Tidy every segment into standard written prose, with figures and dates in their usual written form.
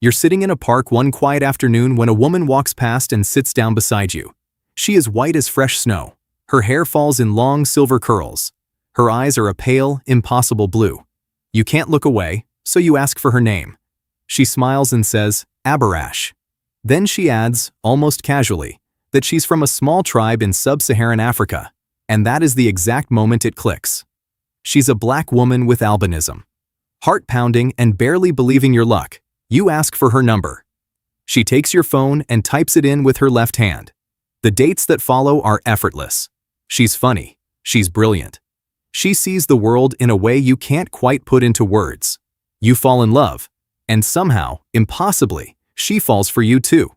You're sitting in a park one quiet afternoon when a woman walks past and sits down beside you. She is white as fresh snow. Her hair falls in long silver curls. Her eyes are a pale, impossible blue. You can't look away, so you ask for her name. She smiles and says, Abarash. Then she adds, almost casually, that she's from a small tribe in sub-Saharan Africa, and that is the exact moment it clicks. She's a black woman with albinism. Heart-pounding and barely believing your luck, you ask for her number. She takes your phone and types it in with her left hand. The dates that follow are effortless. She's funny. She's brilliant. She sees the world in a way you can't quite put into words. You fall in love, and somehow, impossibly, she falls for you too.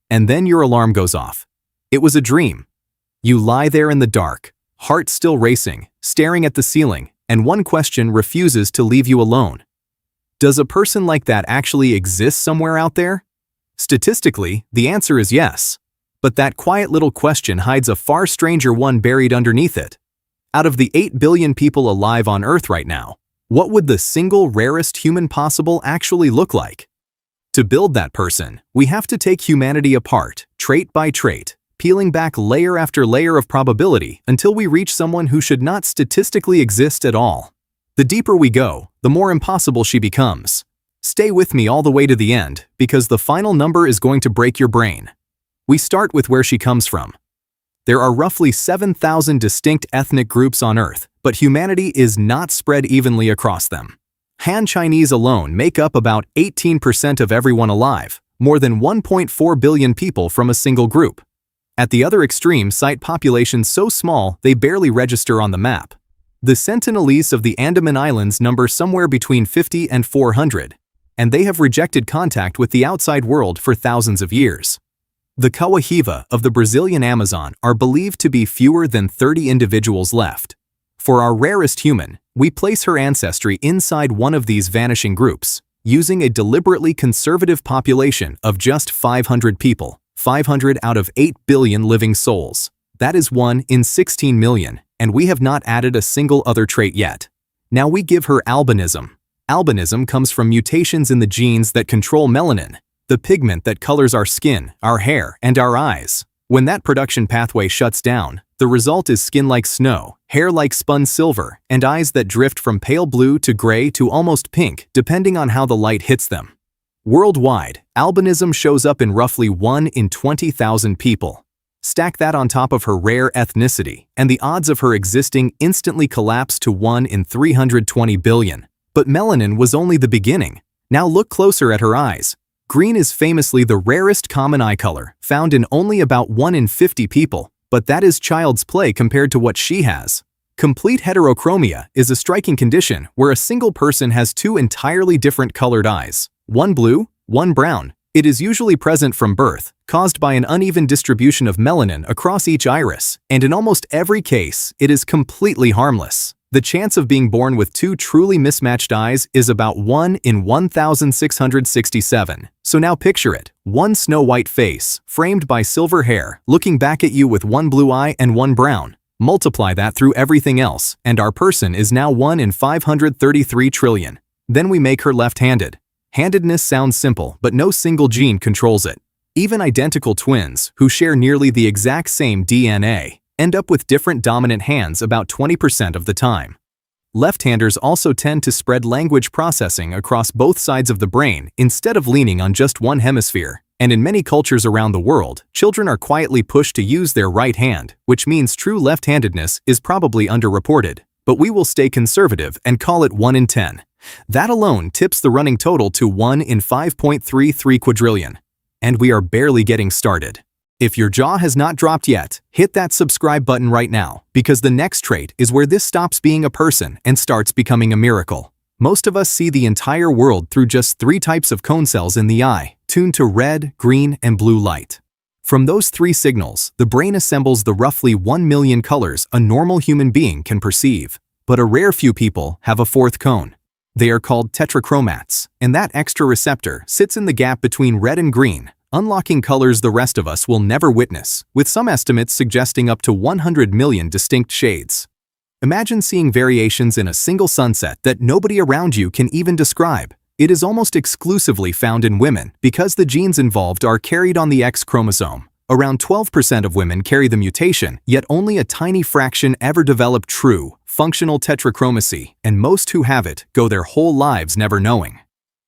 And then your alarm goes off. It was a dream. You lie there in the dark, heart still racing, staring at the ceiling, and one question refuses to leave you alone. Does a person like that actually exist somewhere out there? Statistically, the answer is yes. But that quiet little question hides a far stranger one buried underneath it. Out of the 8 billion people alive on Earth right now, what would the single rarest human possible actually look like? To build that person, we have to take humanity apart, trait by trait, peeling back layer after layer of probability until we reach someone who should not statistically exist at all. The deeper we go, the more impossible she becomes. Stay with me all the way to the end, because the final number is going to break your brain. We start with where she comes from. There are roughly 7,000 distinct ethnic groups on Earth, but humanity is not spread evenly across them. Han Chinese alone make up about 18% of everyone alive, more than 1.4 billion people from a single group. At the other extreme cite populations so small they barely register on the map. The Sentinelese of the Andaman Islands number somewhere between 50 and 400, and they have rejected contact with the outside world for thousands of years. The Kawahiva of the Brazilian Amazon are believed to be fewer than 30 individuals left. For our rarest human, we place her ancestry inside one of these vanishing groups, using a deliberately conservative population of just 500 people, 500 out of 8 billion living souls. That is 1 in 16 million, and we have not added a single other trait yet. Now we give her albinism. Albinism comes from mutations in the genes that control melanin, the pigment that colors our skin, our hair, and our eyes. When that production pathway shuts down, the result is skin like snow, hair like spun silver, and eyes that drift from pale blue to gray to almost pink, depending on how the light hits them. Worldwide, albinism shows up in roughly 1 in 20,000 people. Stack that on top of her rare ethnicity, and the odds of her existing instantly collapse to 1 in 320 billion. But melanin was only the beginning. Now look closer at her eyes. Green is famously the rarest common eye color, found in only about 1 in 50 people, but that is child's play compared to what she has. Complete heterochromia is a striking condition where a single person has 2 entirely different colored eyes, one blue, one brown. It is usually present from birth, caused by an uneven distribution of melanin across each iris, and in almost every case, it is completely harmless. The chance of being born with 2 truly mismatched eyes is about 1 in 1,667. So now picture it, one snow-white face, framed by silver hair, looking back at you with one blue eye and one brown. Multiply that through everything else, and our person is now 1 in 533 trillion. Then we make her left-handed. Handedness sounds simple, but no single gene controls it. Even identical twins, who share nearly the exact same DNA, end up with different dominant hands about 20% of the time. Left-handers also tend to spread language processing across both sides of the brain instead of leaning on just one hemisphere. And in many cultures around the world, children are quietly pushed to use their right hand, which means true left-handedness is probably underreported. But we will stay conservative and call it 1 in 10. That alone tips the running total to 1 in 5.33 quadrillion. And we are barely getting started. If your jaw has not dropped yet, hit that subscribe button right now, because the next trait is where this stops being a person and starts becoming a miracle. Most of us see the entire world through just 3 types of cone cells in the eye, tuned to red, green, and blue light. From those 3 signals, the brain assembles the roughly 1 million colors a normal human being can perceive. But a rare few people have a 4th cone. They are called tetrachromats, and that extra receptor sits in the gap between red and green, unlocking colors the rest of us will never witness, with some estimates suggesting up to 100 million distinct shades. Imagine seeing variations in a single sunset that nobody around you can even describe. It is almost exclusively found in women because the genes involved are carried on the X chromosome. Around 12% of women carry the mutation, yet only a tiny fraction ever develop true, functional tetrachromacy, and most who have it go their whole lives never knowing.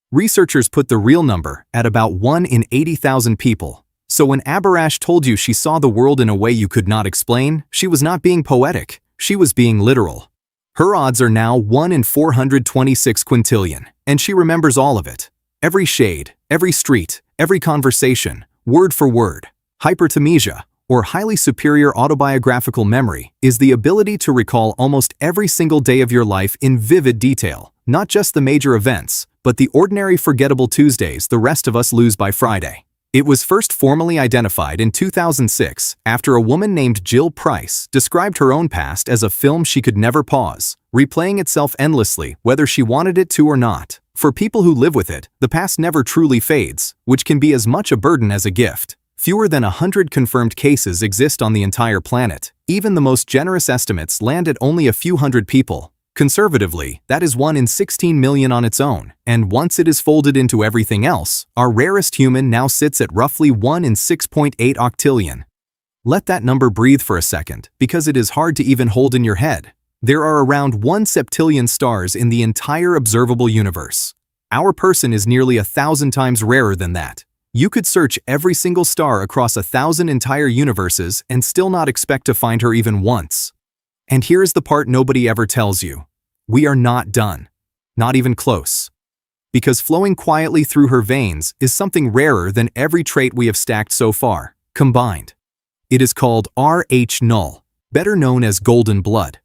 Researchers put the real number at about 1 in 80,000 people. So when Abarash told you she saw the world in a way you could not explain, she was not being poetic, she was being literal. Her odds are now 1 in 426 quintillion, and she remembers all of it. Every shade, every street, every conversation, word for word. Hyperthymesia, or highly superior autobiographical memory, is the ability to recall almost every single day of your life in vivid detail, not just the major events, but the ordinary forgettable Tuesdays the rest of us lose by Friday. It was first formally identified in 2006 after a woman named Jill Price described her own past as a film she could never pause, replaying itself endlessly whether she wanted it to or not. For people who live with it, the past never truly fades, which can be as much a burden as a gift. Fewer than 100 confirmed cases exist on the entire planet. Even the most generous estimates land at only a few hundred people. Conservatively, that is 1 in 16 million on its own, and once it is folded into everything else, our rarest human now sits at roughly 1 in 6.8 octillion. Let that number breathe for a second, because it is hard to even hold in your head. There are around 1 septillion stars in the entire observable universe. Our person is nearly 1,000 times rarer than that. You could search every single star across 1,000 entire universes and still not expect to find her even once. And here is the part nobody ever tells you. We are not done. Not even close. Because flowing quietly through her veins is something rarer than every trait we have stacked so far, combined. It is called Rh-null, better known as golden blood.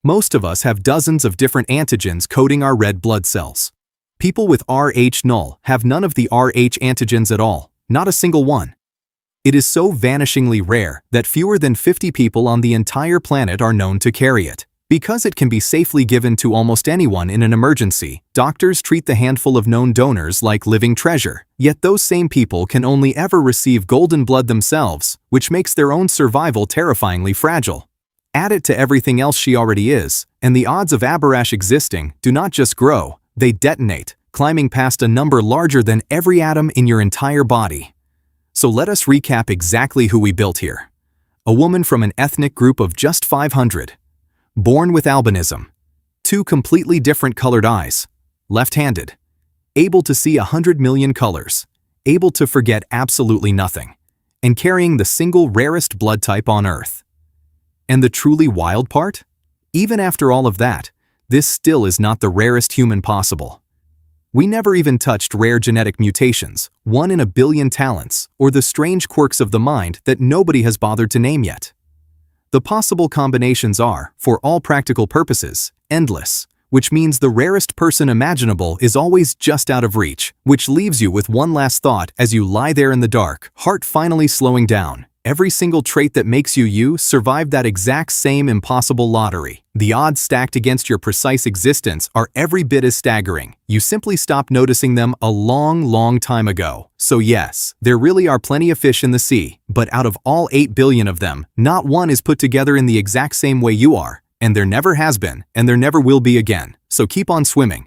Most of us have dozens of different antigens coding our red blood cells. People with Rh-null have none of the Rh antigens at all, not a single one. It is so vanishingly rare that fewer than 50 people on the entire planet are known to carry it. Because it can be safely given to almost anyone in an emergency, doctors treat the handful of known donors like living treasure. Yet those same people can only ever receive golden blood themselves, which makes their own survival terrifyingly fragile. Add it to everything else she already is, and the odds of Abarash existing do not just grow, they detonate, climbing past a number larger than every atom in your entire body. So let us recap exactly who we built here. A woman from an ethnic group of just 500. Born with albinism. 2 completely different colored eyes. Left-handed. Able to see 100 million colors. Able to forget absolutely nothing. And carrying the single rarest blood type on Earth. And the truly wild part? Even after all of that, this still is not the rarest human possible. We never even touched rare genetic mutations, 1 in a billion talents, or the strange quirks of the mind that nobody has bothered to name yet. The possible combinations are, for all practical purposes, endless, which means the rarest person imaginable is always just out of reach, which leaves you with one last thought as you lie there in the dark, heart finally slowing down. Every single trait that makes you you survived that exact same impossible lottery. The odds stacked against your precise existence are every bit as staggering. You simply stopped noticing them a long time ago. So yes, there really are plenty of fish in the sea, but out of all 8 billion of them, not one is put together in the exact same way you are. And there never has been, and there never will be again. So keep on swimming.